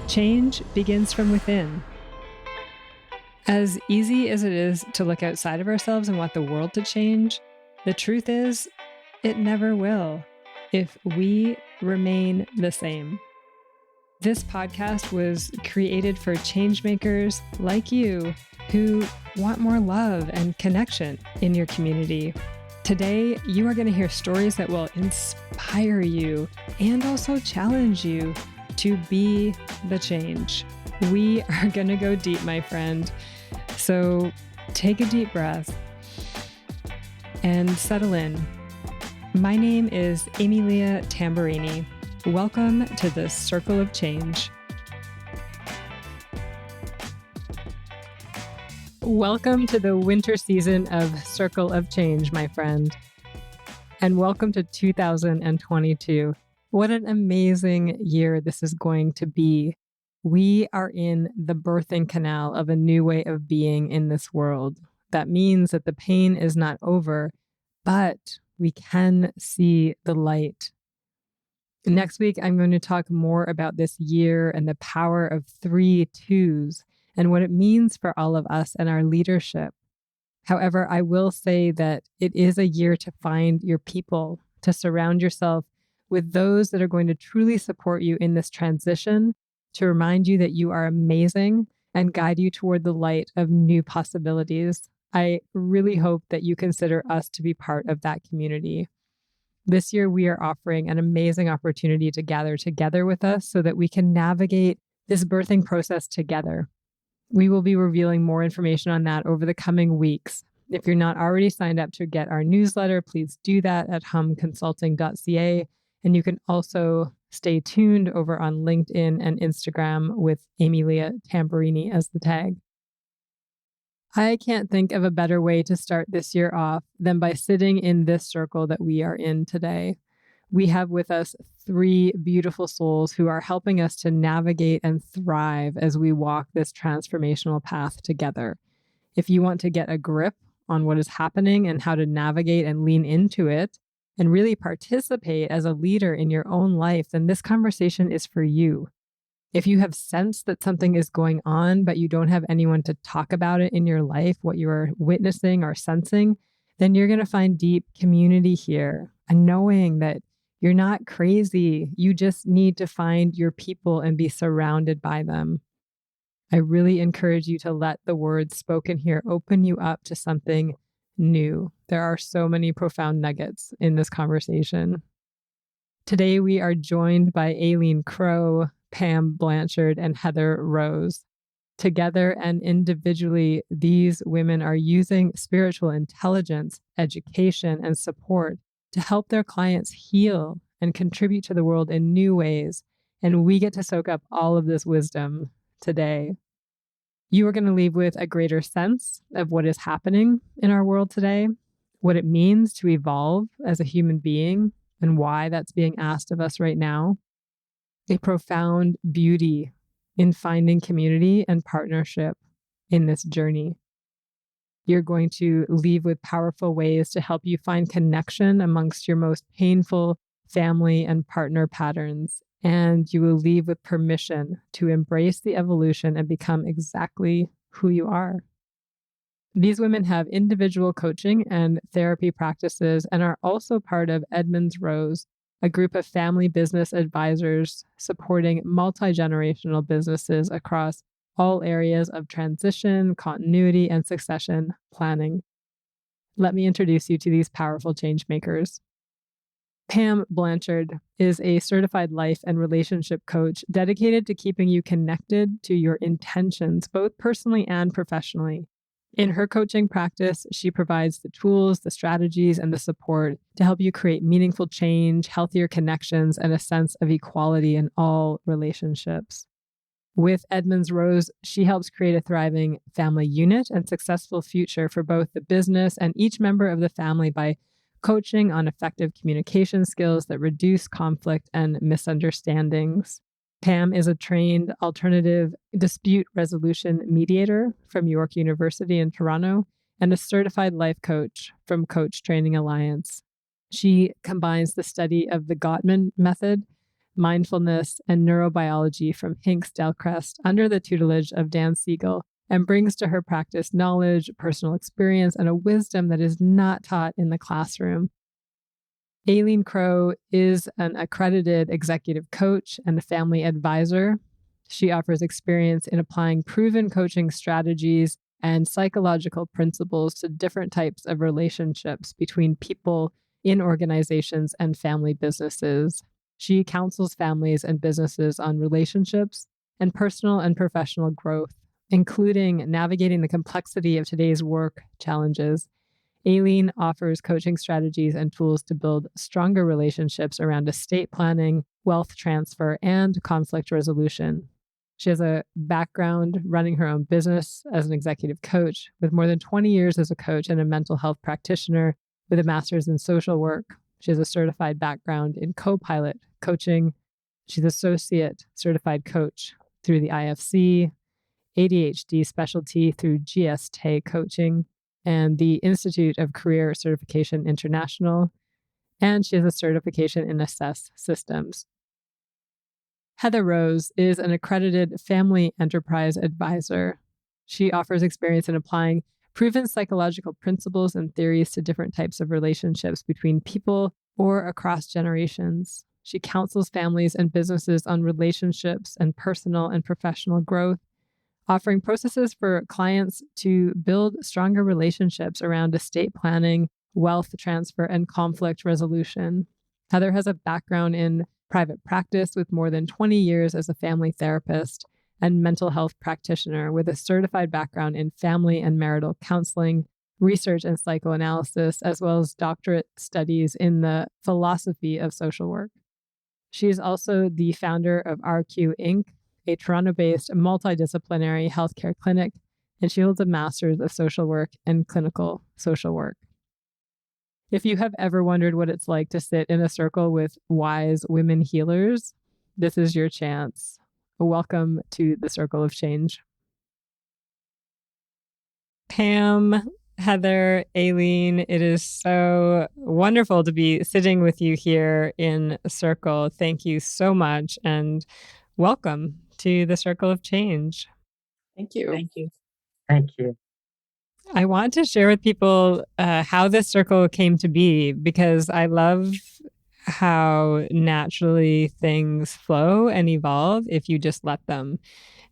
Change begins from within. As easy as it is to look outside of ourselves and want the world to change, the truth is, it never will if we remain the same. This podcast was created for changemakers like you who want more love and connection in your community. Today, you are going to hear stories that will inspire you and also challenge you to be the change. We are going to go deep, my friend. So take a deep breath and settle in. My name is Aileen Tamburini. Welcome to the Circle of Change. Welcome to the winter season of Circle of Change, my friend. And welcome to 2022. What an amazing year this is going to be. We are in the birthing canal of a new way of being in this world. That means that the pain is not over, but we can see the light. Next week, I'm going to talk more about this year and the power of 3 twos and what it means for all of us and our leadership. However, I will say that it is a year to find your people, to surround yourself with those that are going to truly support you in this transition, to remind you that you are amazing and guide you toward the light of new possibilities. I really hope that you consider us to be part of that community. This year, we are offering an amazing opportunity to gather together with us so that we can navigate this birthing process together. We will be revealing more information on that over the coming weeks. If you're not already signed up to get our newsletter, please do that at humconsulting.ca. And you can also stay tuned over on LinkedIn and Instagram with Aileen Tamburini as the tag. I can't think of a better way to start this year off than by sitting in this circle that we are in today. We have with us 3 beautiful souls who are helping us to navigate and thrive as we walk this transformational path together. If you want to get a grip on what is happening and how to navigate and lean into it and really participate as a leader in your own life, then this conversation is for you. If you have sensed that something is going on, but you don't have anyone to talk about it in your life, what you are witnessing or sensing, then you're going to find deep community here and knowing that you're not crazy. You just need to find your people and be surrounded by them. I really encourage you to let the words spoken here open you up to something new. There are so many profound nuggets in this conversation. Today, we are joined by Aileen Crowne, Pam Blanshard, and Heather Rose. Together and individually, these women are using spiritual intelligence, education, and support to help their clients heal and contribute to the world in new ways. And we get to soak up all of this wisdom today. You are going to leave with a greater sense of what is happening in our world today, what it means to evolve as a human being, and why that's being asked of us right now. A profound beauty in finding community and partnership in this journey. You're going to leave with powerful ways to help you find connection amongst your most painful family and partner patterns. And you will leave with permission to embrace the evolution and become exactly who you are. These women have individual coaching and therapy practices and are also part of Edmonds Rose, a group of family business advisors supporting multi-generational businesses across all areas of transition, continuity, and succession planning. Let me introduce you to these powerful change makers. Pam Blanshard is a certified life and relationship coach dedicated to keeping you connected to your intentions, both personally and professionally. In her coaching practice, she provides the tools, the strategies, and the support to help you create meaningful change, healthier connections, and a sense of equality in all relationships. With Edmonds Rose, she helps create a thriving family unit and successful future for both the business and each member of the family by coaching on effective communication skills that reduce conflict and misunderstandings. Pam is a trained alternative dispute resolution mediator from York University in Toronto and a certified life coach from Coach Training Alliance. She combines the study of the Gottman method, mindfulness, and neurobiology from Hinks Delcrest under the tutelage of Dan Siegel, and brings to her practice knowledge, personal experience, and a wisdom that is not taught in the classroom. Aileen Crowne is an accredited executive coach and a family advisor. She offers experience in applying proven coaching strategies and psychological principles to different types of relationships between people in organizations and family businesses. She counsels families and businesses on relationships and personal and professional growth, including navigating the complexity of today's work challenges. Aileen offers coaching strategies and tools to build stronger relationships around estate planning, wealth transfer, and conflict resolution. She has a background running her own business as an executive coach, with more than 20 years as a coach and a mental health practitioner with a master's in social work. She has a certified background in co-pilot coaching. She's associate certified coach through the IFC, ADHD specialty through GST coaching, and the Institute of Career Certification International, and she has a certification in Assess Systems. Heather Rose is an accredited family enterprise advisor. She offers experience in applying proven psychological principles and theories to different types of relationships between people or across generations. She counsels families and businesses on relationships and personal and professional growth, offering processes for clients to build stronger relationships around estate planning, wealth transfer, and conflict resolution. Heather has a background in private practice with more than 20 years as a family therapist and mental health practitioner with a certified background in family and marital counseling, research and psychoanalysis, as well as doctorate studies in the philosophy of social work. She is also the founder of RQ Inc., a Toronto-based multidisciplinary healthcare clinic, and she holds a master's of social work and clinical social work. If you have ever wondered what it's like to sit in a circle with wise women healers, this is your chance. Welcome to the Circle of Change. Pam, Heather, Aileen, it is so wonderful to be sitting with you here in a circle. Thank you so much, and welcome to the Circle of Change. Thank you. Thank you. Thank you. I want to share with people how this circle came to be, because I love how naturally things flow and evolve if you just let them.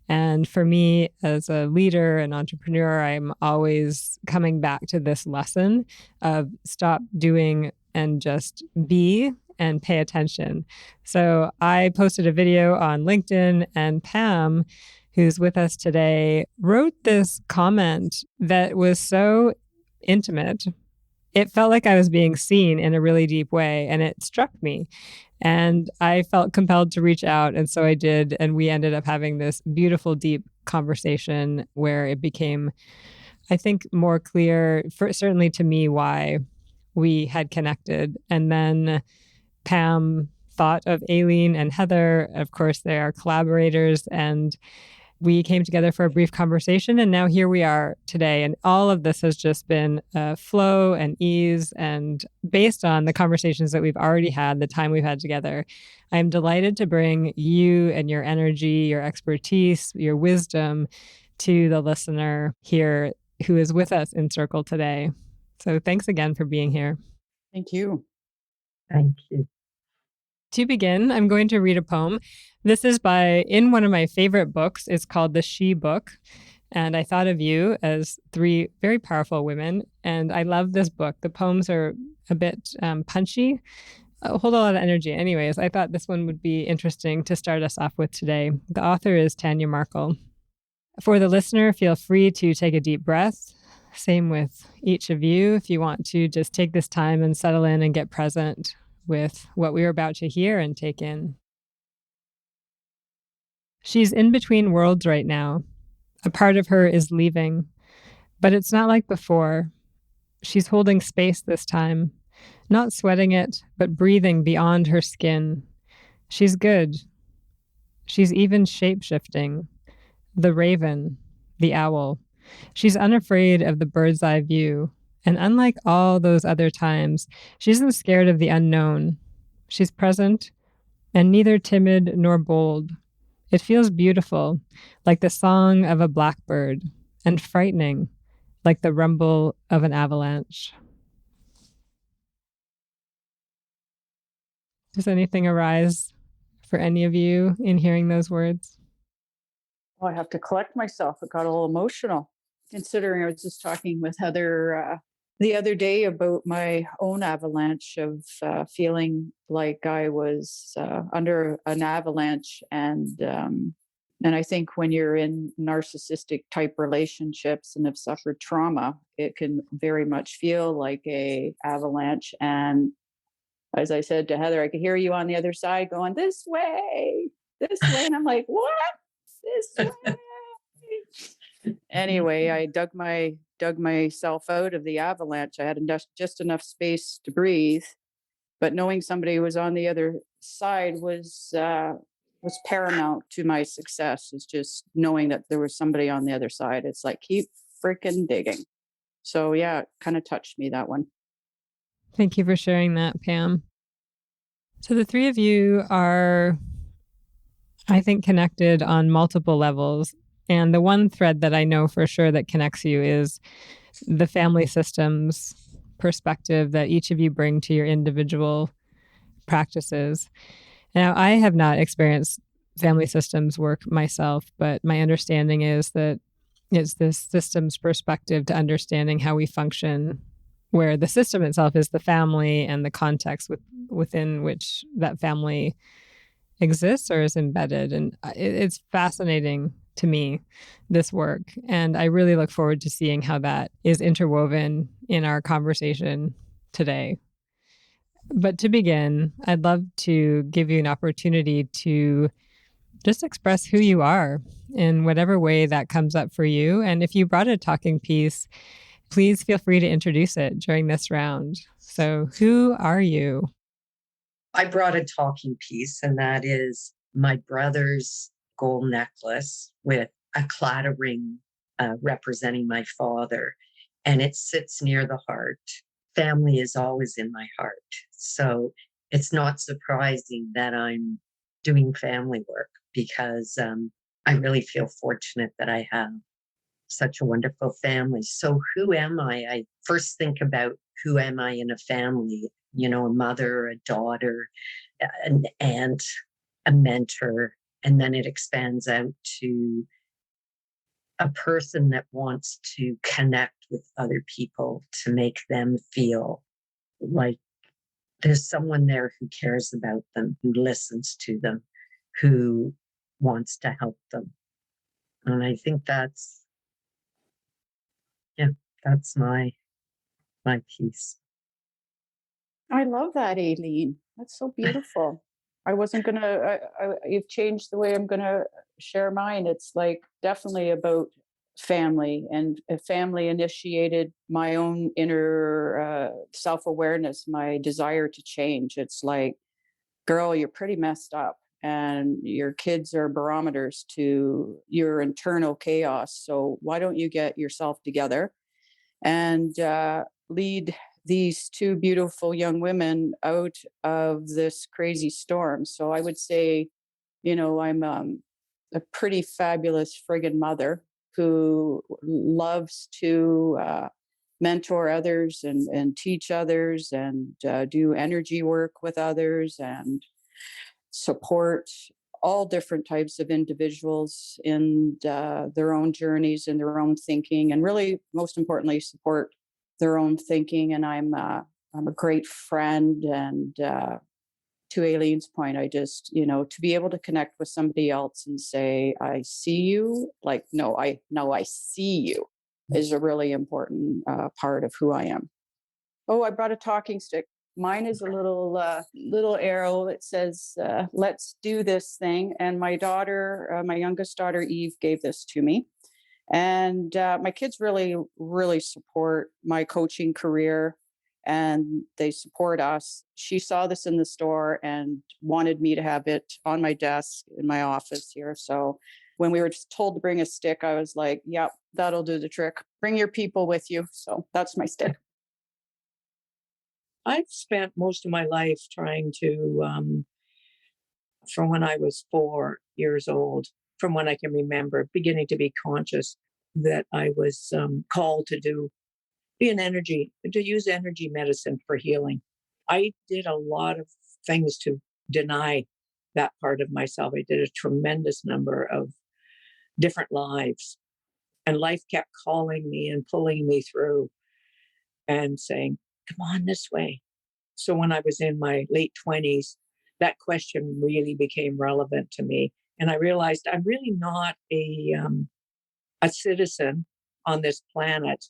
And for me, as a leader and entrepreneur, I'm always coming back to this lesson of stop doing and just be and pay attention. So I posted a video on LinkedIn, and Pam, who's with us today, wrote this comment that was so intimate. It felt like I was being seen in a really deep way, and it struck me. And I felt compelled to reach out, and so I did. And we ended up having this beautiful, deep conversation where it became, I think, more clear, certainly to me, why we had connected. And then Pam thought of Aileen and Heather. Of course, they are collaborators, and we came together for a brief conversation, and now here we are today. And all of this has just been flow and ease, and based on the conversations that we've already had, the time we've had together. I'm delighted to bring you and your energy, your expertise, your wisdom to the listener here who is with us in Circle today. So thanks again for being here. Thank you. Thank you. To begin, I'm going to read a poem. This is in one of my favorite books. It's called The She Book. And I thought of you as three very powerful women. And I love this book. The poems are a bit punchy, hold a lot of energy. Anyways, I thought this one would be interesting to start us off with today. The author is Tanya Markle. For the listener, feel free to take a deep breath. Same with each of you. If you want to just take this time and settle in and get present with what we are about to hear and take in. She's in between worlds right now. A part of her is leaving, but it's not like before. She's holding space this time, not sweating it, but breathing beyond her skin. She's good. She's even shape-shifting. The raven, the owl. She's unafraid of the bird's eye view. And unlike all those other times, she isn't scared of the unknown. She's present, and neither timid nor bold. It feels beautiful, like the song of a blackbird, and frightening, like the rumble of an avalanche. Does anything arise for any of you in hearing those words? Oh, I have to collect myself. It got a little emotional, considering I was just talking with Heather the other day about my own avalanche of feeling like I was under an avalanche, and I think when you're in narcissistic type relationships and have suffered trauma, it can very much feel like a avalanche. And as I said to Heather, I could hear you on the other side going, this way. And I'm like, what? This way. Anyway, I dug myself out of the avalanche. I had just enough space to breathe, but knowing somebody was on the other side was paramount to my success. Is just knowing that there was somebody on the other side. It's like, keep freaking digging. So yeah, it kind of touched me, that one. Thank you for sharing that, Pam. So the three of you are, I think, connected on multiple levels. And the one thread that I know for sure that connects you is the family systems perspective that each of you bring to your individual practices. Now, I have not experienced family systems work myself, but my understanding is that it's this systems perspective to understanding how we function, where the system itself is the family and the context within which that family exists or is embedded. And it's fascinating to me, this work. And I really look forward to seeing how that is interwoven in our conversation today. But to begin, I'd love to give you an opportunity to just express who you are in whatever way that comes up for you. And if you brought a talking piece, please feel free to introduce it during this round. So, who are you? I brought a talking piece, and that is my brother's gold necklace with a claddagh ring representing my father, and it sits near the heart. Family is always in my heart. So it's not surprising that I'm doing family work because I really feel fortunate that I have such a wonderful family. So who am I? I first think about who am I in a family, you know, a mother, a daughter, an aunt, a mentor, and then it expands out to a person that wants to connect with other people to make them feel like there's someone there who cares about them, who listens to them, who wants to help them. And I think that's my piece. I love that, Aileen. That's so beautiful. I wasn't gonna. You've changed the way I'm gonna share mine. It's like definitely about family, and family initiated my own inner self-awareness, my desire to change. It's like, girl, you're pretty messed up, and your kids are barometers to your internal chaos. So why don't you get yourself together and lead these two beautiful young women out of this crazy storm? So I would say, you know, I'm a pretty fabulous friggin' mother who loves to mentor others and teach others and do energy work with others and support all different types of individuals in their own journeys and their own thinking, and really, most importantly, support their own thinking. And I'm a great friend. And to Aileen's point, I just, you know, to be able to connect with somebody else and say, "I see you," like, no, I see you, is a really important part of who I am. Oh, I brought a talking stick. Mine is a little arrow. It says, "Let's do this thing." And my daughter, my youngest daughter, Eve, gave this to me. And my kids really, really support my coaching career, and they support us. She saw this in the store and wanted me to have it on my desk in my office here. So when we were told to bring a stick, I was like, "Yep, that'll do the trick. Bring your people with you." So that's my stick. I've spent most of my life trying to from when I was 4 years old, from when I can remember, beginning to be conscious that I was called to use energy medicine for healing. I did a lot of things to deny that part of myself. I did a tremendous number of different lives, and life kept calling me and pulling me through and saying, come on this way. So when I was in my late 20s, that question really became relevant to me. And I realized I'm really not a citizen on this planet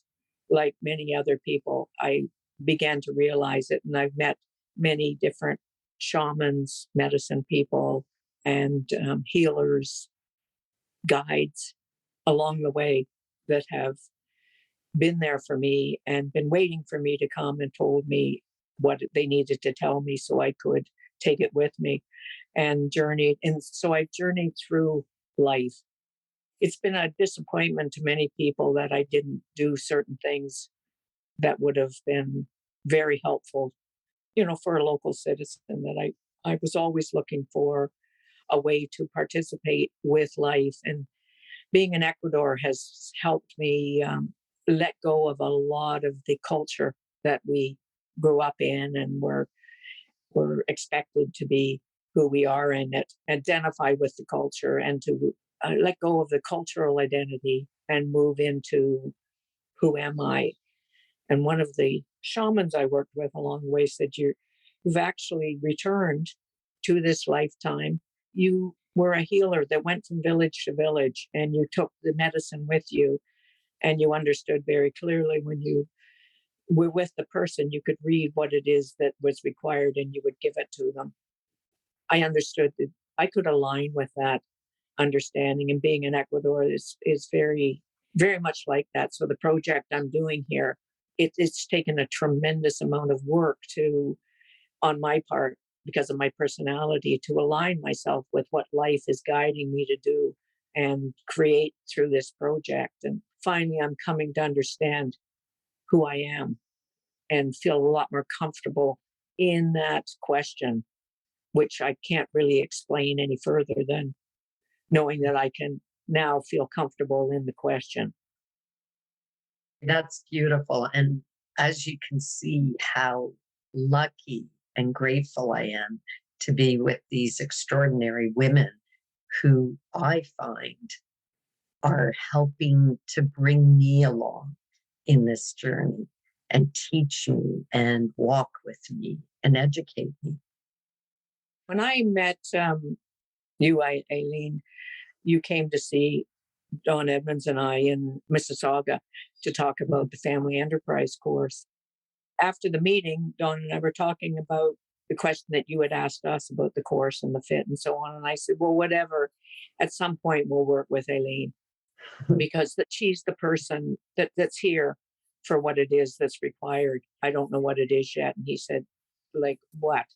like many other people. I began to realize it, and I've met many different shamans, medicine people, and healers, guides along the way that have been there for me and been waiting for me to come and told me what they needed to tell me so I could take it with me and journey. And so I journeyed through life. It's been a disappointment to many people that I didn't do certain things that would have been very helpful, for a local citizen, that I was always looking for a way to participate with life. And being in Ecuador has helped me let go of a lot of the culture that we grew up in, and we're expected to be who we are and identify with the culture, and to let go of the cultural identity and move into who am I. And one of the shamans I worked with along the way said, you've actually returned to this lifetime. You were a healer that went from village to village, and you took the medicine with you, and you understood very clearly when you were with the person, you could read what it is that was required and you would give it to them. I understood that I could align with that understanding, and being in Ecuador is very, very much like that. So the project I'm doing here, it's taken a tremendous amount of work on my part, because of my personality, to align myself with what life is guiding me to do and create through this project. And finally, I'm coming to understand who I am and feel a lot more comfortable in that question, which I can't really explain any further than knowing that I can now feel comfortable in the question. That's beautiful. And as you can see, how lucky and grateful I am to be with these extraordinary women who I find are helping to bring me along in this journey and teach me and walk with me and educate me. When I met you, Aileen, you came to see Don Edmonds and I in Mississauga to talk about the Family Enterprise course. After the meeting, Don and I were talking about the question that you had asked us about the course and the fit and so on. And I said, well, whatever, at some point we'll work with Aileen, because she's the person that's here for what it is that's required. I don't know what it is yet. And he said, like, what?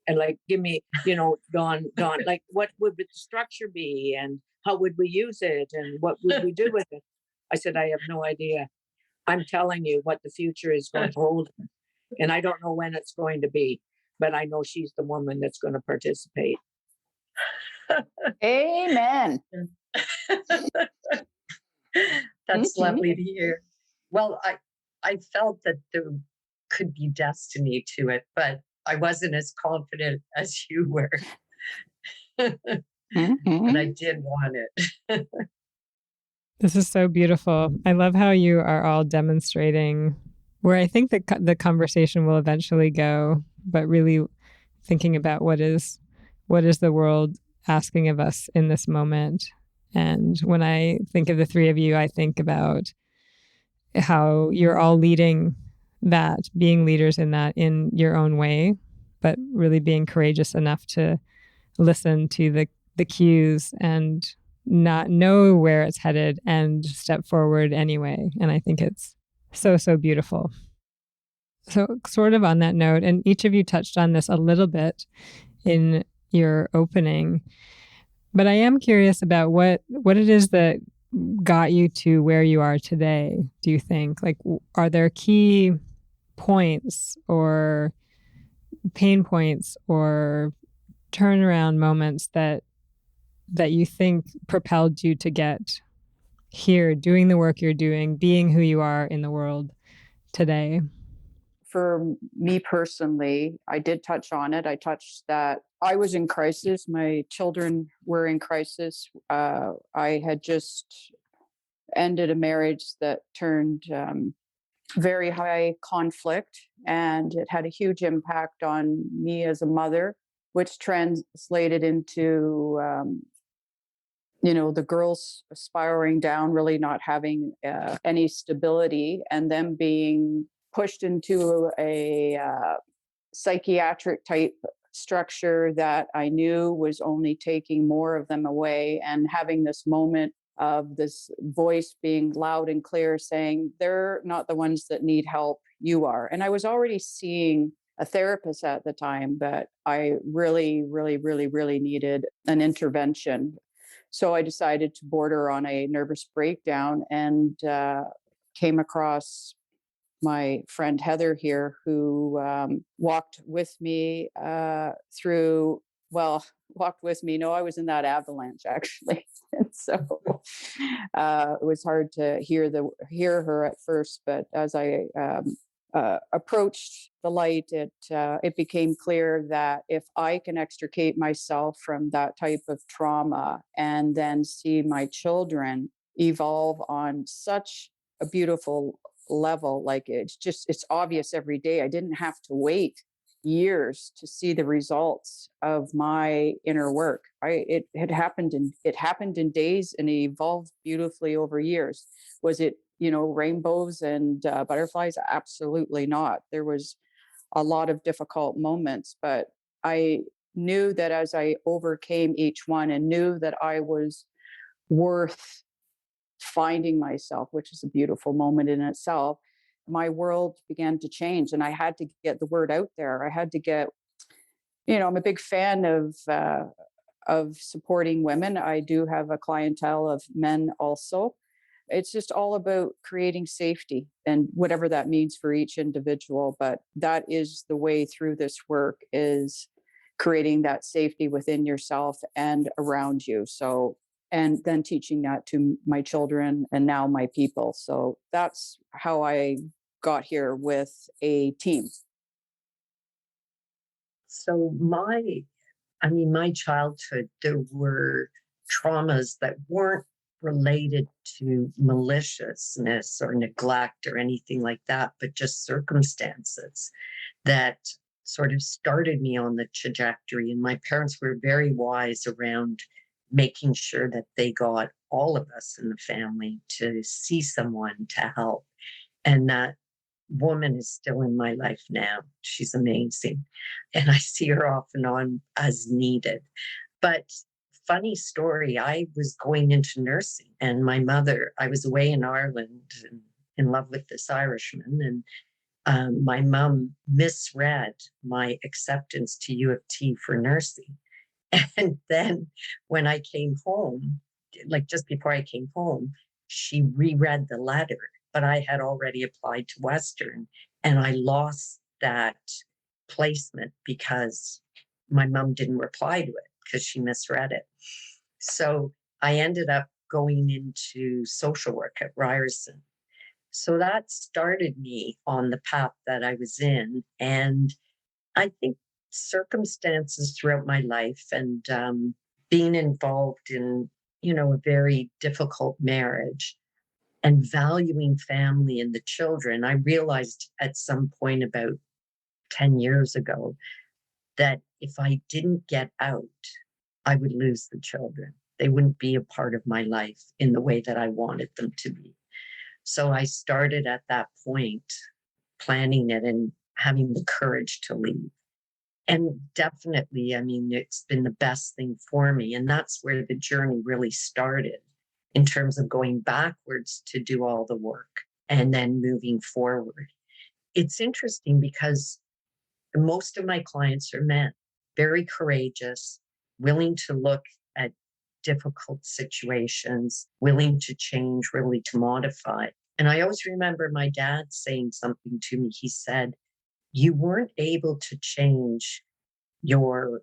And like, give me, Don, like, what would the structure be, and how would we use it, and what would we do with it? I said, I have no idea. I'm telling you what the future is going to hold. And I don't know when it's going to be, but I know she's the woman that's going to participate. Amen. That's lovely to hear. Well, I felt that there could be destiny to it, but I wasn't as confident as you were. But I did want it. This is so beautiful. I love how you are all demonstrating where I think the conversation will eventually go, but really thinking about what is the world asking of us in this moment. And when I think of the three of you, I think about how you're all leading that, being leaders in that in your own way, but really being courageous enough to listen to the cues and not know where it's headed and step forward anyway. And I think it's so, so beautiful. So sort of on that note, and each of you touched on this a little bit in your opening, but I am curious about what it is that got you to where you are today, do you think? Like, are there key points or pain points or turnaround moments that you think propelled you to get here, doing the work you're doing, being who you are in the world today? For me personally, I did touch on it. I touched that I was in crisis. My children were in crisis. I had just ended a marriage that turned very high conflict, and it had a huge impact on me as a mother, which translated into the girls spiraling down, really not having any stability, and them being pushed into a psychiatric type structure that I knew was only taking more of them away, and having this moment of this voice being loud and clear saying, they're not the ones that need help, you are. And I was already seeing a therapist at the time, but I really, really, really, really needed an intervention. So I decided to border on a nervous breakdown, and came across my friend Heather here, who walked with me through, well, walked with me. No, I was in that avalanche actually. And so it was hard to hear her at first, but as I approached the light, it became clear that if I can extricate myself from that type of trauma and then see my children evolve on such a beautiful level, like it's obvious every day. I didn't have to wait years to see the results of my inner work. It happened in days, and it evolved beautifully over years. Was it rainbows and butterflies? Absolutely not. There was a lot of difficult moments, but I knew that as I overcame each one and knew that I was worth finding myself, which is a beautiful moment in itself, my world began to change, and I had to get the word out there. I had to get, I'm a big fan of supporting women. I do have a clientele of men also. It's just all about creating safety, and whatever that means for each individual. But that is the way through this work, is creating that safety within yourself and around you. So, and then teaching that to my children and now my people. So that's how I got here with a team. So my childhood, there were traumas that weren't related to maliciousness or neglect or anything like that, but just circumstances that sort of started me on the trajectory. And my parents were very wise around making sure that they got all of us in the family to see someone to help. And that woman is still in my life now. She's amazing. And I see her off and on as needed. But funny story, I was going into nursing, and my mother, I was away in Ireland and in love with this Irishman. And my mom misread my acceptance to U of T for nursing. And then when I came home, like just before I came home, she reread the letter, but I had already applied to Western, and I lost that placement because my mom didn't reply to it because she misread it. So I ended up going into social work at Ryerson. So that started me on the path that I was in. And I think circumstances throughout my life, and being involved in, a very difficult marriage, and valuing family and the children, I realized at some point about 10 years ago that if I didn't get out, I would lose the children. They wouldn't be a part of my life in the way that I wanted them to be. So I started at that point planning it and having the courage to leave. And definitely, it's been the best thing for me. And that's where the journey really started, in terms of going backwards to do all the work and then moving forward. It's interesting because most of my clients are men, very courageous, willing to look at difficult situations, willing to change, really to modify. And I always remember my dad saying something to me. He said, "You weren't able to change your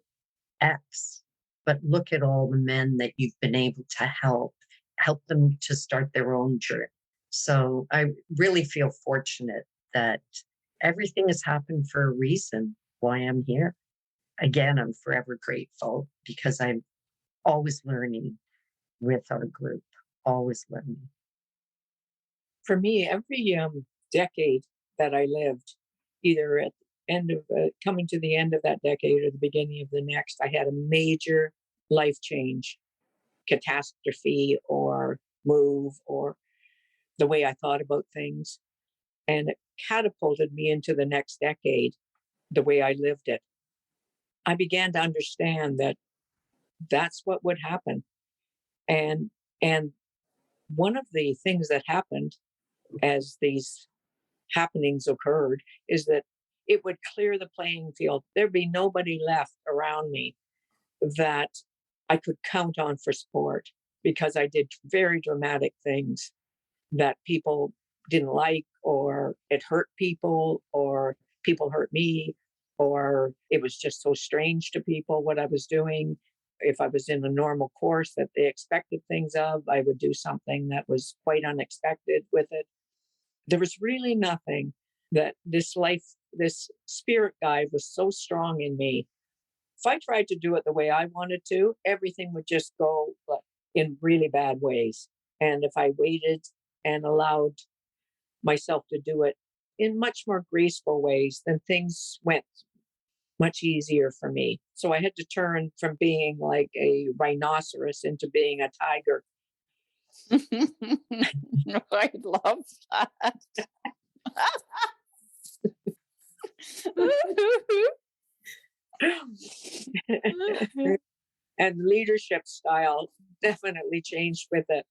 X, but look at all the men that you've been able to help them to start their own journey. So I really feel fortunate that everything has happened for a reason why I'm here. Again, I'm forever grateful because I'm always learning with our group, always learning. For me, every decade that I lived, either at the end of coming to the end of that decade or the beginning of the next, I had a major life change, catastrophe, or move, or the way I thought about things. And it catapulted me into the next decade, the way I lived it. I began to understand that that's what would happen. And and one of the things that happened as these happenings occurred is that it would clear the playing field. There'd be nobody left around me that I could count on for support because I did very dramatic things that people didn't like, or it hurt people, or people hurt me, or it was just so strange to people what I was doing. If I was in a normal course that they expected things of, I would do something that was quite unexpected with it. There was really nothing that this spirit guide was so strong in me. If I tried to do it the way I wanted to, everything would just go in really bad ways. And if I waited and allowed myself to do it in much more graceful ways, then things went much easier for me. So I had to turn from being like a rhinoceros into being a tiger. I love that. And leadership style definitely changed with it.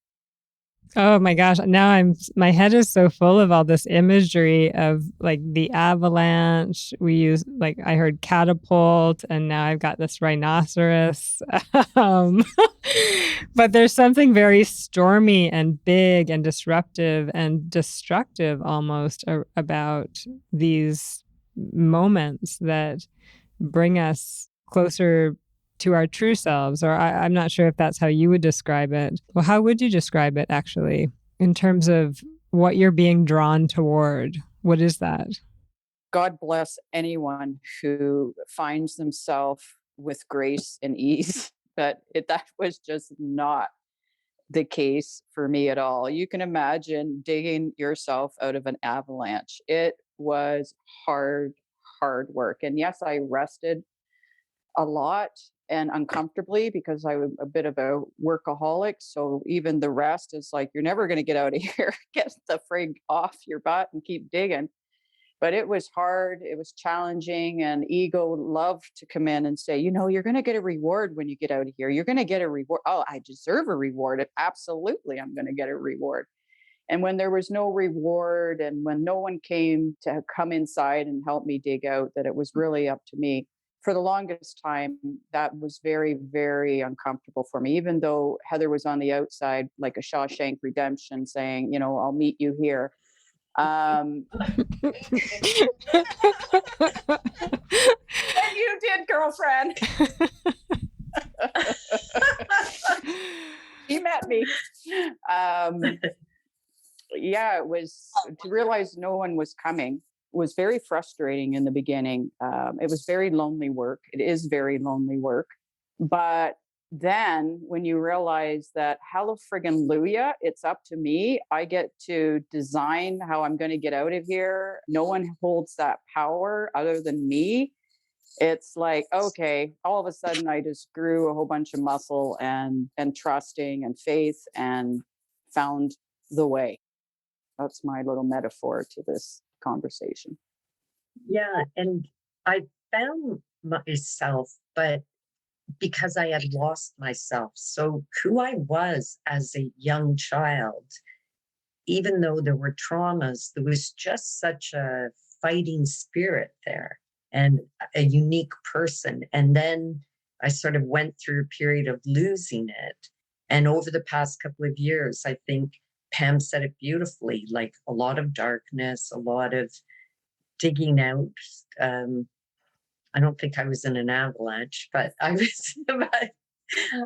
Oh my gosh. Now my head is so full of all this imagery of like the avalanche. We use, like, I heard catapult, and now I've got this rhinoceros. But there's something very stormy and big and disruptive and destructive almost about these moments that bring us closer to our true selves. Or I'm not sure if that's how you would describe it. Well, how would you describe it actually in terms of what you're being drawn toward? What is that? God bless anyone who finds themselves with grace and ease. But that was just not the case for me at all. You can imagine digging yourself out of an avalanche. It was hard work. And yes, I rested a lot and uncomfortably because I'm a bit of a workaholic. So even the rest is like, you're never going to get out of here. Get the frig off your butt and keep digging. But it was hard. It was challenging. And ego loved to come in and say, you're going to get a reward when you get out of here. You're going to get a reward. Oh, I deserve a reward. Absolutely, I'm going to get a reward. And when there was no reward, and when no one came to come inside and help me dig out, that it was really up to me. For the longest time, that was very, very uncomfortable for me, even though Heather was on the outside, like a Shawshank Redemption, saying, I'll meet you here. And you did, girlfriend. She met me. Yeah, it was to realize no one was coming was very frustrating in the beginning. It was very lonely work. It is very lonely work. But then when you realize that, hallelujah, it's up to me. I get to design how I'm going to get out of here. No one holds that power other than me. It's like, okay, all of a sudden I just grew a whole bunch of muscle and trusting and faith and found the way. That's my little metaphor to this conversation. Yeah. And I found myself, but because I had lost myself. So who I was as a young child, even though there were traumas, there was just such a fighting spirit there and a unique person. And then I sort of went through a period of losing it. And over the past couple of years, I think Pam said it beautifully, like a lot of darkness, a lot of digging out I don't think I was in an avalanche, but I was,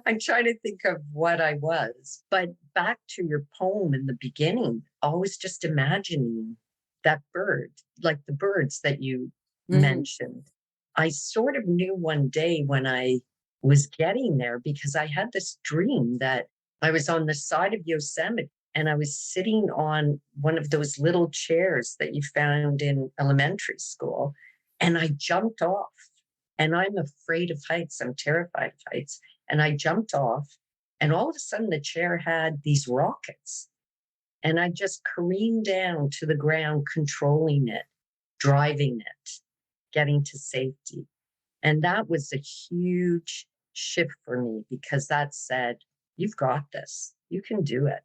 I'm trying to think of what I was. But back to your poem in the beginning, always just imagining that bird, like the birds that you mentioned. I sort of knew one day when I was getting there because I had this dream that I was on the side of Yosemite and I was sitting on one of those little chairs that you found in elementary school. And I jumped off. And I'm afraid of heights. I'm terrified of heights. And I jumped off. And all of a sudden, the chair had these rockets. And I just careened down to the ground, controlling it, driving it, getting to safety. And that was a huge shift for me because that said, you've got this, you can do it.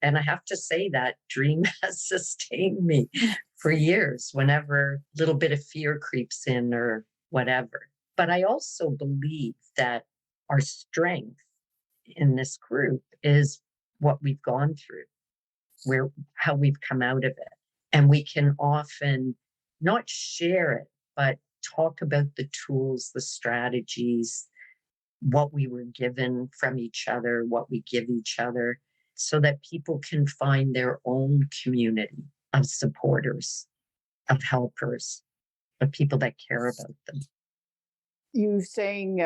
And I have to say that dream has sustained me for years whenever a little bit of fear creeps in or whatever. But I also believe that our strength in this group is what we've gone through, how we've come out of it. And we can often not share it, but talk about the tools, the strategies, what we were given from each other, what we give each other, so that people can find their own community of supporters, of helpers, of people that care about them. You saying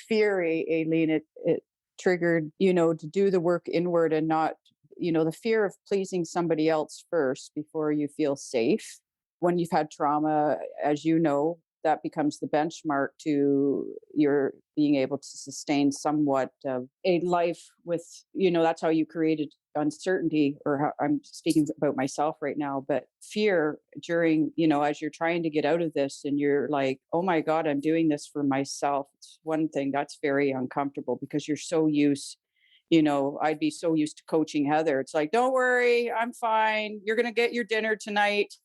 fear, Aileen, it triggered, to do the work inward and not, the fear of pleasing somebody else first before you feel safe. When you've had trauma, as you know, that becomes the benchmark to your being able to sustain somewhat of a life with, that's how you created uncertainty, or how I'm speaking about myself right now, but fear during, as you're trying to get out of this and you're like, oh my God, I'm doing this for myself. It's one thing that's very uncomfortable because you're so used, I'd be so used to coaching Heather. It's like, don't worry, I'm fine. You're going to get your dinner tonight.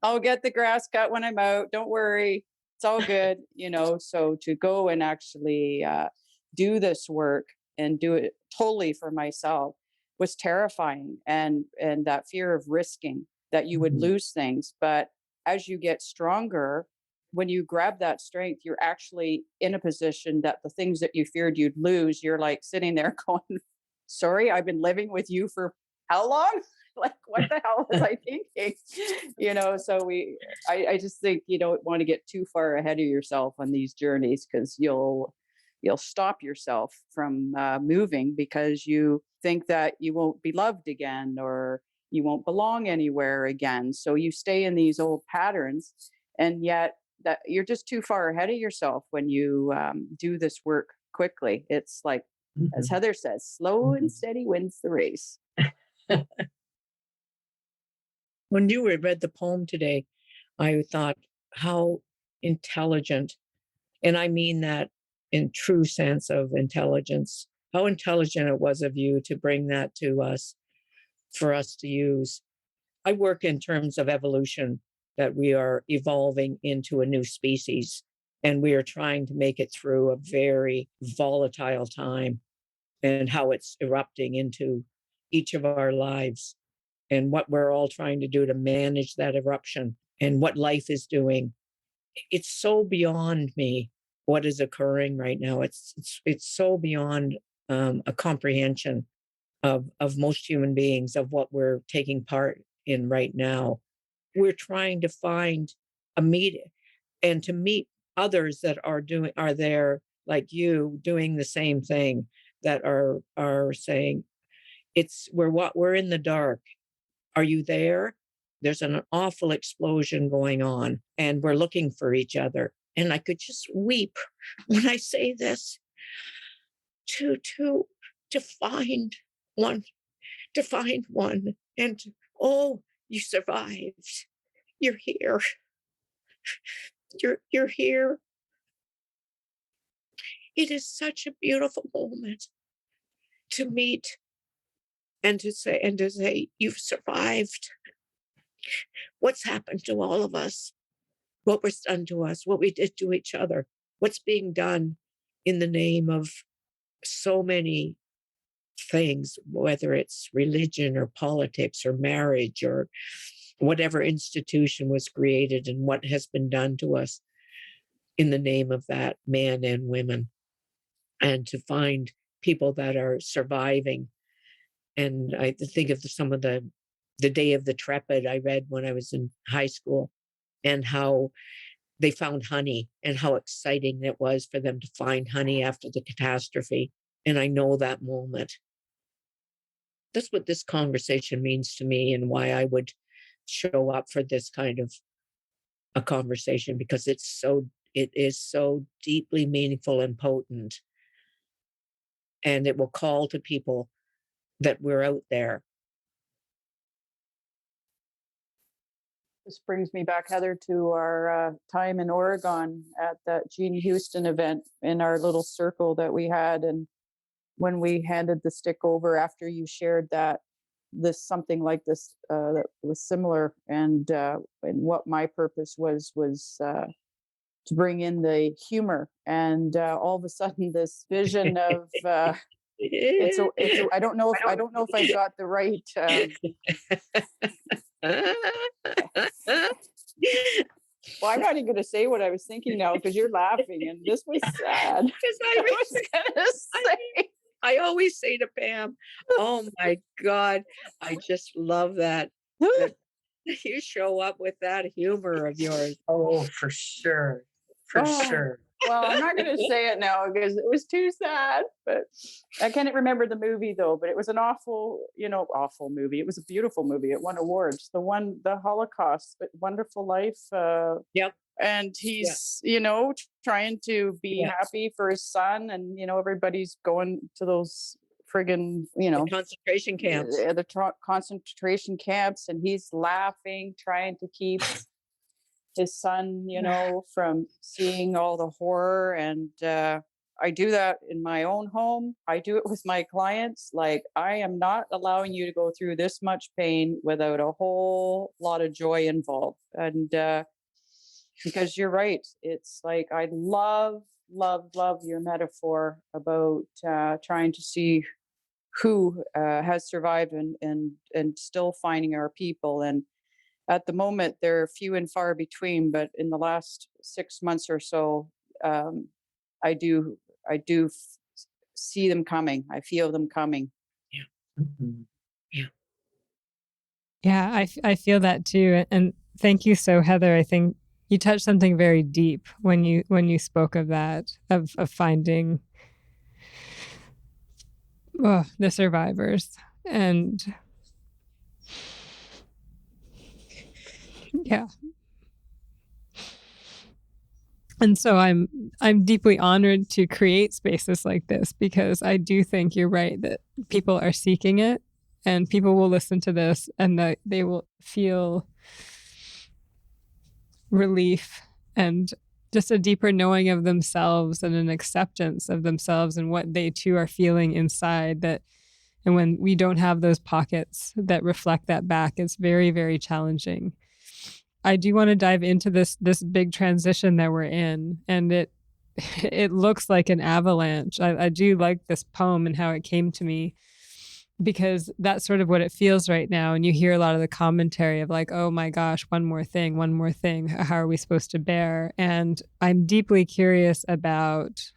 I'll get the grass cut when I'm out. Don't worry. It's all good. So to go and actually do this work and do it totally for myself was terrifying. And that fear of risking that you would lose things. But as you get stronger, when you grab that strength, you're actually in a position that the things that you feared you'd lose, you're like sitting there going, sorry, I've been living with you for how long? Like, what the hell was I thinking? So I just think you don't want to get too far ahead of yourself on these journeys because you'll stop yourself from moving because you think that you won't be loved again or you won't belong anywhere again. So you stay in these old patterns, and yet that you're just too far ahead of yourself when you do this work quickly. It's like, as Heather says, slow and steady wins the race. When you read the poem today, I thought how intelligent, and I mean that in true sense of intelligence, how intelligent it was of you to bring that to us for us to use. I work in terms of evolution, that we are evolving into a new species, and we are trying to make it through a very volatile time and how it's erupting into each of our lives and what we're all trying to do to manage that eruption and what life is doing. It's so beyond me what is occurring right now. It's so beyond a comprehension of most human beings, of what we're taking part in right now. We're trying to find a meet and to meet others that are there like you doing the same thing, that are saying we're in the dark. Are you there? There's an awful explosion going on, and we're looking for each other. And I could just weep when I say this, to find one, and oh, you survived. You're here. You're here. It is such a beautiful moment to meet and to say you've survived. What's happened to all of us? What was done to us? What we did to each other? What's being done in the name of so many things, whether it's religion or politics or marriage or whatever institution was created and what has been done to us in the name of that, man and women, and to find people that are surviving. And I think of some of the Day of the Trepid I read when I was in high school, and how they found honey and how exciting it was for them to find honey after the catastrophe. And I know that moment. That's what this conversation means to me, and why I would show up for this kind of a conversation, because it is so deeply meaningful and potent. And it will call to people that we're out there. This brings me back, Heather, to our time in Oregon at that Jean Houston event in our little circle that we had. And when we handed the stick over after you shared that, something like this that was similar, and what my purpose was to bring in the humor, and all of a sudden this vision of I don't know if I've got the right well, I'm not even going to say what I was thinking now, because you're laughing, and this was sad. Because I always say to Pam, oh my God, I just love that you show up with that humor of yours. Oh, for sure. For sure. Well, I'm not going to say it now because it was too sad, but I can't remember the movie though, but it was an awful movie. It was a beautiful movie. It won awards. The Holocaust, but Wonderful Life. Yep. And he's, trying to be happy for his son, and, everybody's going to those friggin', the concentration camps. Concentration camps, and he's laughing, trying to keep his son, from seeing all the horror. And I do that in my own home. I do it with my clients. Like, I am not allowing you to go through this much pain without a whole lot of joy involved. And because you're right, it's like, I love your metaphor about trying to see who has survived and still finding our people. And at the moment, they're few and far between, but in the last 6 months or so, I do see them coming. I feel them coming. Yeah. Mm-hmm. Yeah. Yeah, I feel that too. And thank you so, Heather. I think you touched something very deep when you spoke of that, of finding the survivors. And yeah. And so I'm deeply honored to create spaces like this, because I do think you're right that people are seeking it, and people will listen to this and that they will feel relief and just a deeper knowing of themselves and an acceptance of themselves and what they too are feeling inside. And when we don't have those pockets that reflect that back, it's very, very challenging. I do want to dive into this big transition that we're in, and it looks like an avalanche. I do like this poem and how it came to me, because that's sort of what it feels right now. And you hear a lot of the commentary of like, oh my gosh, one more thing. How are we supposed to bear? And I'm deeply curious about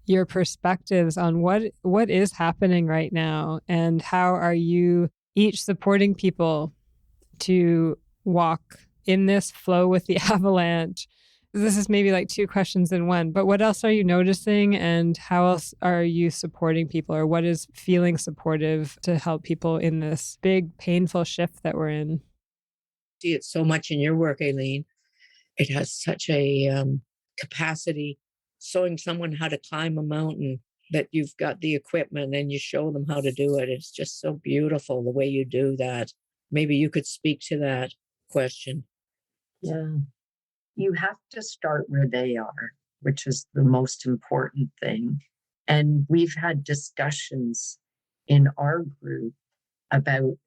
your perspectives on what is happening right now, and how are you each supporting people to walk in this flow with the avalanche. This is maybe like two questions in one, but what else are you noticing, and how else are you supporting people, or what is feeling supportive to help people in this big, painful shift that we're in? See it so much in your work, Aileen. It has such a capacity, showing someone how to climb a mountain, that you've got the equipment and you show them how to do it. It's just so beautiful the way you do that. Maybe you could speak to that question. Yeah. You have to start where they are, which is the most important thing. And we've had discussions in our group about,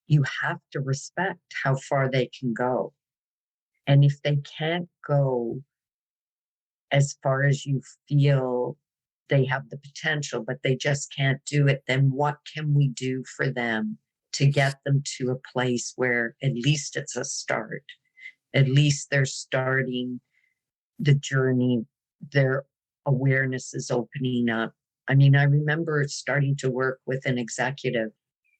you have to respect how far they can go. And if they can't go as far as you feel they have the potential, but they just can't do it, then what can we do for them to get them to a place where at least it's a start. At least they're starting the journey. Their awareness is opening up. I mean, I remember starting to work with an executive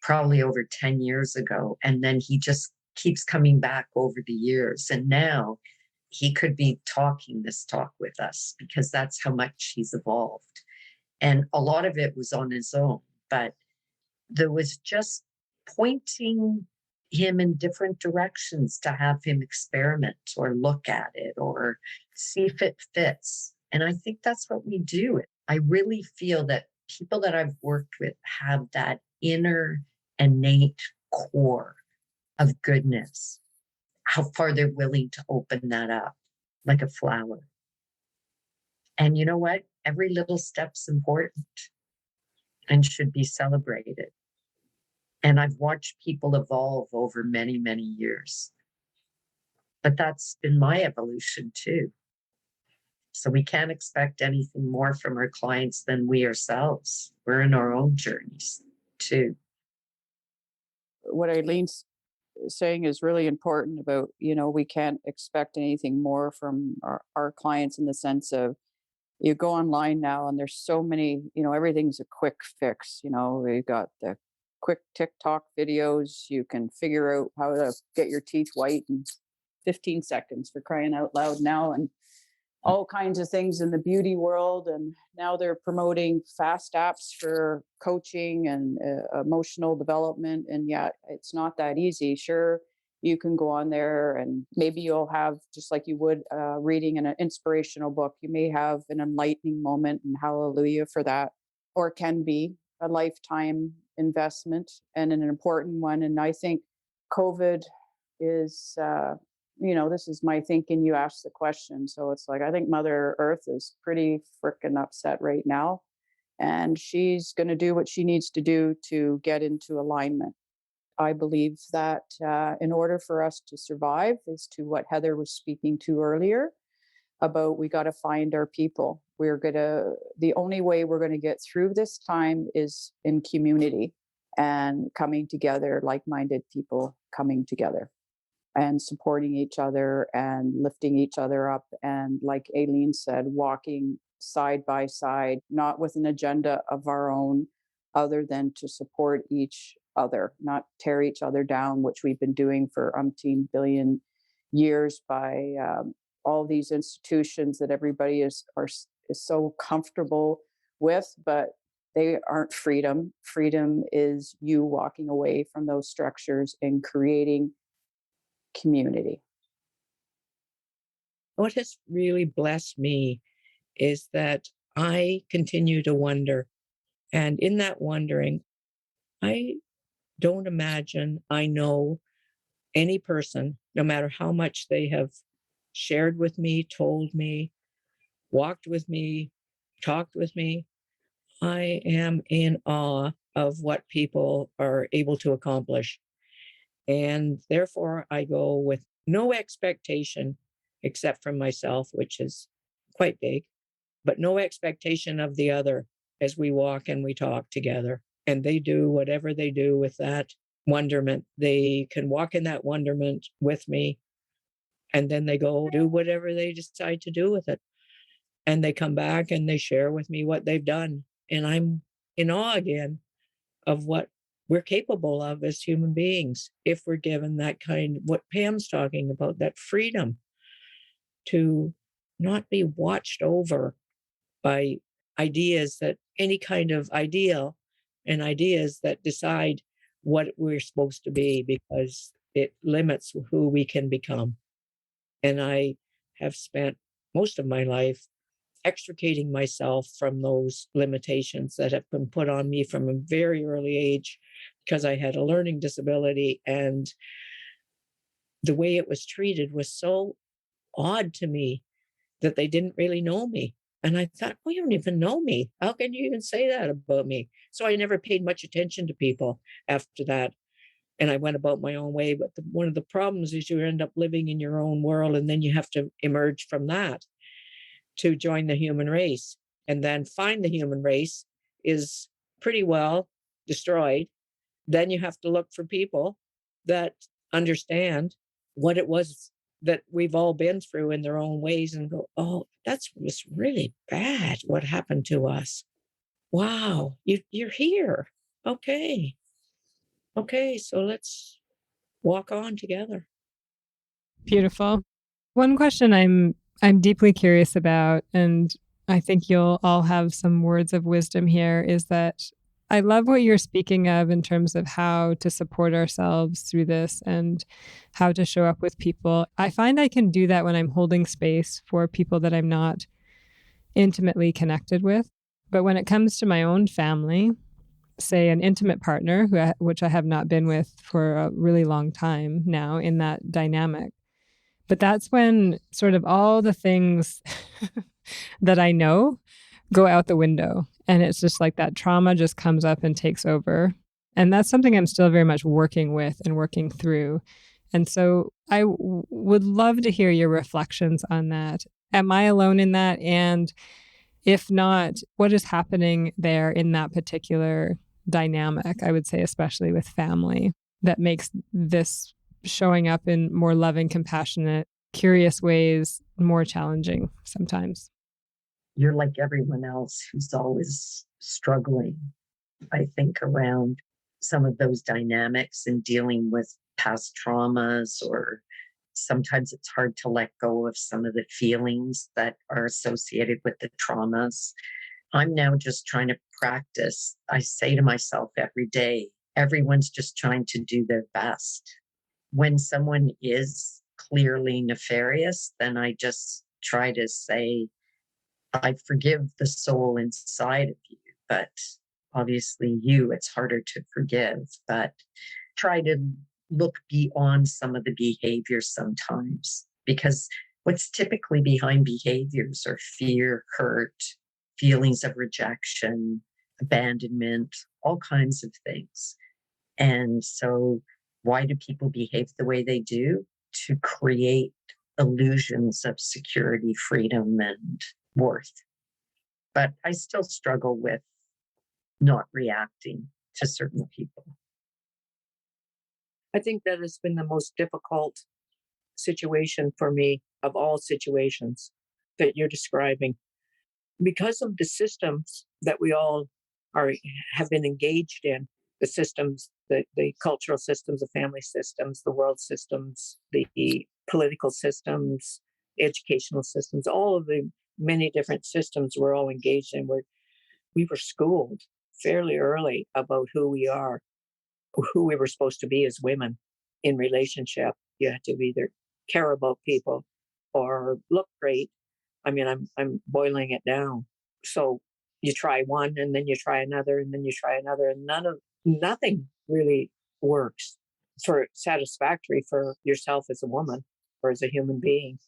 probably over 10 years ago, and then he just keeps coming back over the years. And now he could be talking this talk with us because that's how much he's evolved. And a lot of it was on his own, but there was just pointing him in different directions to have him experiment or look at it or see if it fits. And I think that's what we do. I really feel that people that I've worked with have that inner innate core of goodness, how far they're willing to open that up like a flower. And you know what? Every little step's important and should be celebrated. And I've watched people evolve over many, many years. But that's been my evolution too. So we can't expect anything more from our clients than we ourselves. We're in our own journeys too. What Eileen's saying is really important about, we can't expect anything more from our clients in the sense of, you go online now and there's so many, everything's a quick fix. We've got the quick TikTok videos. You can figure out how to get your teeth white in 15 seconds, for crying out loud now, and all kinds of things in the beauty world. And now they're promoting fast apps for coaching and emotional development. And yet it's not that easy. Sure, you can go on there and maybe you'll have, just like you would reading an inspirational book, you may have an enlightening moment, and hallelujah for that. Or it can be a lifetime investment and an important one. And I think COVID is, this is my thinking. You asked the question. So it's like, I think Mother Earth is pretty freaking upset right now. And she's going to do what she needs to do to get into alignment. I believe that in order for us to survive, is to what Heather was speaking to earlier about, we got to find our people. The only way we're going to get through this time is in community and coming together, like-minded people coming together and supporting each other and lifting each other up. And like Aileen said, walking side by side, not with an agenda of our own, other than to support each other, not tear each other down, which we've been doing for umpteen billion years by all these institutions that everybody is so comfortable with, but they aren't freedom. Freedom is you walking away from those structures and creating community. What has really blessed me is that I continue to wonder. And in that wondering, I don't imagine I know any person, no matter how much they have shared with me, told me, walked with me, talked with me. I am in awe of what people are able to accomplish. And therefore, I go with no expectation except from myself, which is quite big, but no expectation of the other as we walk and we talk together. And they do whatever they do with that wonderment. They can walk in that wonderment with me, and then they go do whatever they decide to do with it. And they come back and they share with me what they've done. And I'm in awe again of what we're capable of as human beings if we're given that kind, what Pam's talking about, that freedom to not be watched over by ideas, that any kind of ideal and ideas that decide what we're supposed to be, because it limits who we can become. And I have spent most of my life extricating myself from those limitations that have been put on me from a very early age, because I had a learning disability, and the way it was treated was so odd to me that they didn't really know me. And I thought, well, you don't even know me. How can you even say that about me? So I never paid much attention to people after that. And I went about my own way. But one of the problems is you end up living in your own world, and then you have to emerge from that to join the human race. And then find the human race is pretty well destroyed. then you have to look for people that understand what it was that we've all been through in their own ways and go, oh, that's was really bad what happened to us. Wow, you're here. Okay. Okay, so let's walk on together. Beautiful. One question I'm deeply curious about, and I think you'll all have some words of wisdom here, is that I love what you're speaking of in terms of how to support ourselves through this and how to show up with people. I find I can do that when I'm holding space for people that I'm not intimately connected with. But when it comes to my own family, say an intimate partner, which I have not been with for a really long time now in that dynamic, but that's when sort of all the things that I know go out the window. And it's just like that trauma just comes up and takes over. And that's something I'm still very much working with and working through. And so I would love to hear your reflections on that. Am I alone in that? And if not, what is happening there in that particular dynamic? I would say, especially with family, that makes this showing up in more loving, compassionate, curious ways more challenging sometimes. You're like everyone else who's always struggling, I think, around some of those dynamics and dealing with past traumas, or sometimes it's hard to let go of some of the feelings that are associated with the traumas. I'm now just trying to practice. I say to myself every day, everyone's just trying to do their best. When someone is clearly nefarious, then I just try to say, I forgive the soul inside of you, but obviously it's harder to forgive, but try to look beyond some of the behaviors sometimes, because what's typically behind behaviors are fear, hurt, feelings of rejection, abandonment, all kinds of things. And so why do people behave the way they do? To create illusions of security, freedom, and worth. But I still struggle with not reacting to certain people. I think that has been the most difficult situation for me of all situations that you're describing. Because of the systems that we all have been engaged in, the systems, the cultural systems, the family systems, the world systems, the political systems, educational systems, all of the many different systems we're all engaged in, we were schooled fairly early about who we are, who we were supposed to be as women in relationship. You had to either care about people or look great. I mean, I'm boiling it down. So you try one and then you try another and then you try another, and nothing really works for satisfactory for yourself as a woman or as a human being.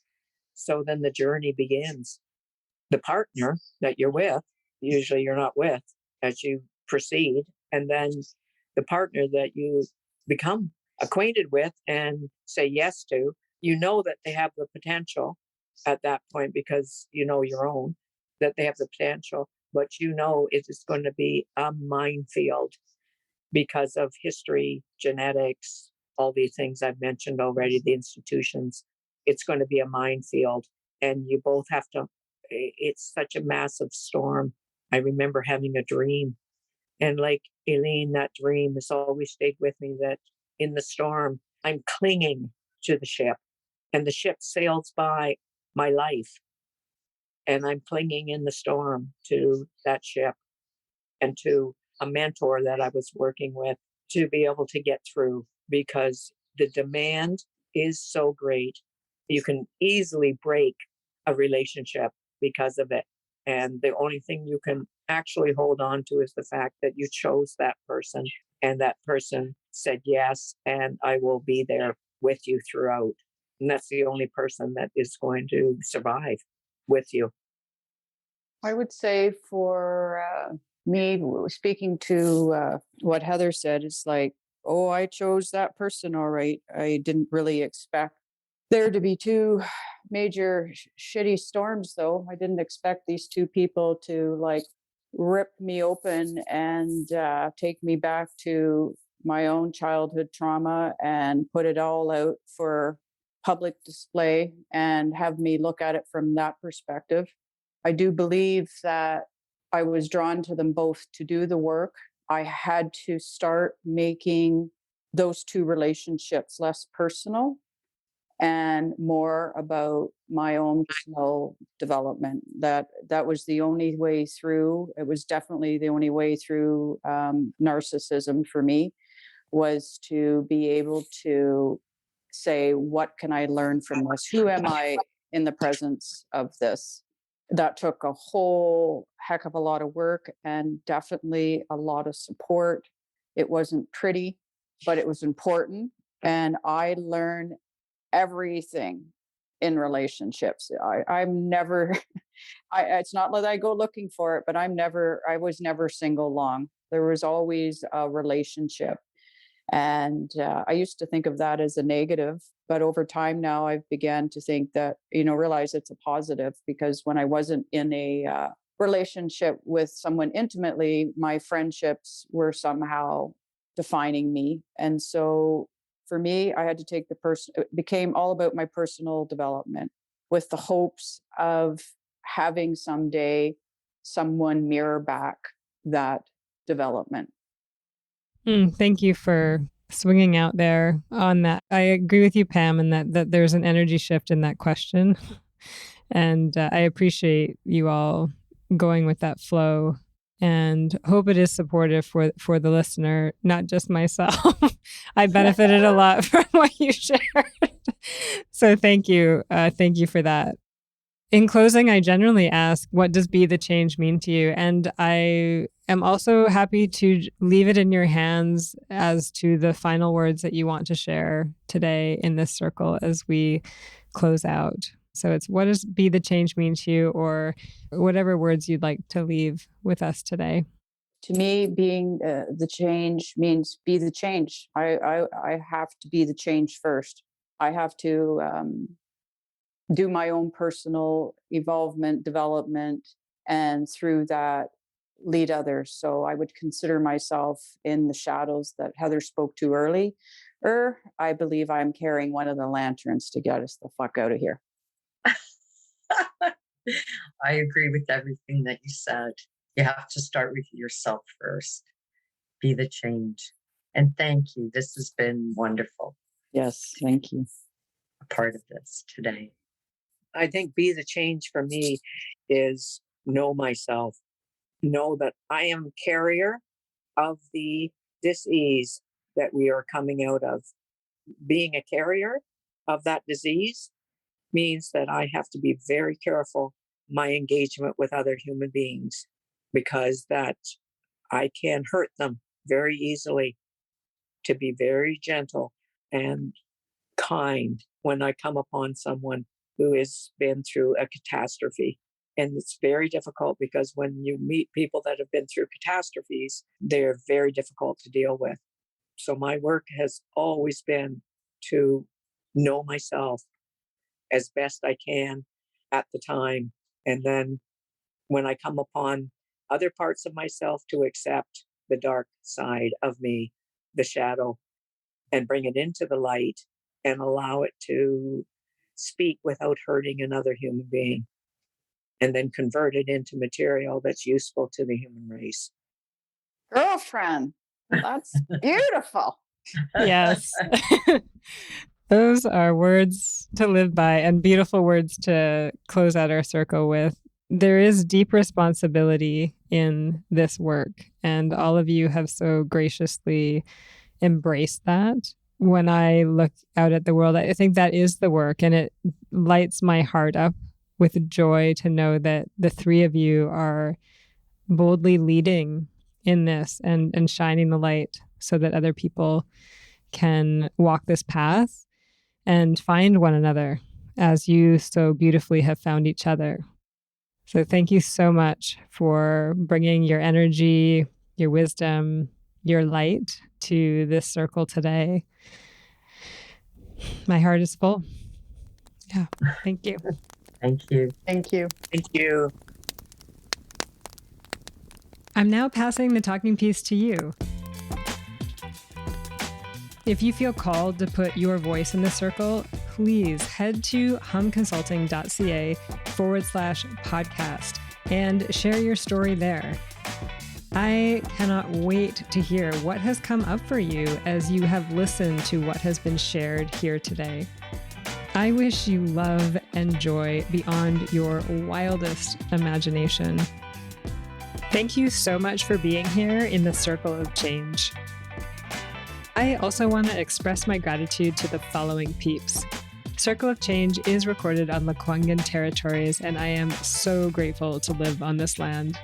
So then the journey begins. The partner that you're with, usually you're not with as you proceed, and then the partner that you become acquainted with and say yes to, you know that they have the potential at that point because you know your own, that they have the potential, but you know it is going to be a minefield because of history, genetics, all these things I've mentioned already, the institutions. It's going to be a minefield, and you both have to. It's such a massive storm. I remember having a dream, and like Aileen, that dream has always stayed with me, that in the storm, I'm clinging to the ship, and the ship sails by my life, and I'm clinging in the storm to that ship and to a mentor that I was working with to be able to get through, because the demand is so great. You can easily break a relationship because of it. And the only thing you can actually hold on to is the fact that you chose that person and that person said yes, and I will be there with you throughout. And that's the only person that is going to survive with you. I would say for me, speaking to what Heather said, is like, oh, I chose that person all right. I didn't really expect there to be two major shitty storms, though. I didn't expect these two people to like rip me open and take me back to my own childhood trauma and put it all out for public display and have me look at it from that perspective. I do believe that I was drawn to them both to do the work. I had to start making those two relationships less personal and more about my own personal development. That was the only way through. It was definitely the only way through narcissism for me, was to be able to say, what can I learn from this? Who am I in the presence of this? That took a whole heck of a lot of work and definitely a lot of support. It wasn't pretty, but it was important. And I learned everything in relationships. I'm never, it's not that I go looking for it, but I was never single long. There was always a relationship. And I used to think of that as a negative, but over time now I've began to think that, realize it's a positive, because when I wasn't in a relationship with someone intimately, my friendships were somehow defining me. And so for me, I had to take it became all about my personal development, with the hopes of having someday someone mirror back that development. Thank you for swinging out there on that. I agree with you, Pam, and that there's an energy shift in that question. And I appreciate you all going with that flow, and hope it is supportive for the listener, not just myself. I benefited a lot from what you shared. So thank you. Thank you for that. In closing, I generally ask, what does be the change mean to you? And I am also happy to leave it in your hands as to the final words that you want to share today in this circle as we close out. So it's, what does be the change mean to you, or whatever words you'd like to leave with us today. To me, being the change means be the change. I have to be the change first. I have to do my own personal evolvement, development, and through that lead others. So I would consider myself in the shadows that Heather spoke to early. I believe I'm carrying one of the lanterns to get us the fuck out of here. I agree with everything that you said. You have to start with yourself first. Be the change. And thank you. This has been wonderful. Yes, thank you. A part of this today. I think be the change for me is know myself. Know that I am carrier of the disease that we are coming out of. Being a carrier of that disease means that I have to be very careful my engagement with other human beings, because that I can hurt them very easily. To be very gentle and kind when I come upon someone who has been through a catastrophe. And it's very difficult, because when you meet people that have been through catastrophes, they're very difficult to deal with. So my work has always been to know myself as best I can at the time. And then when I come upon other parts of myself, to accept the dark side of me, the shadow, and bring it into the light and allow it to speak without hurting another human being, and then convert it into material that's useful to the human race. Girlfriend, that's beautiful. Yes. Those are words to live by, and beautiful words to close out our circle with. There is deep responsibility in this work, and all of you have so graciously embraced that. When I look out at the world, I think that is the work, and it lights my heart up with joy to know that the three of you are boldly leading in this and shining the light so that other people can walk this path and find one another as you so beautifully have found each other. So thank you so much for bringing your energy, your wisdom, your light to this circle today. My heart is full. Yeah, thank you. Thank you. Thank you. Thank you. I'm now passing the talking piece to you. If you feel called to put your voice in the circle, please head to humconsulting.ca/podcast and share your story there. I cannot wait to hear what has come up for you as you have listened to what has been shared here today. I wish you love and joy beyond your wildest imagination. Thank you so much for being here in the Circle of Change. I also want to express my gratitude to the following peeps. Circle of Change is recorded on Lekwungen territories, and I am so grateful to live on this land.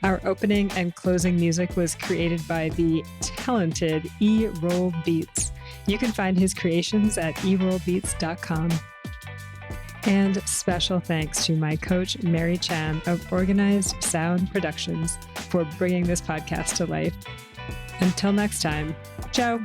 Our opening and closing music was created by the talented E-Roll Beats. You can find his creations at erollbeats.com. And special thanks to my coach, Mary Chan of Organized Sound Productions, for bringing this podcast to life. Until next time, ciao.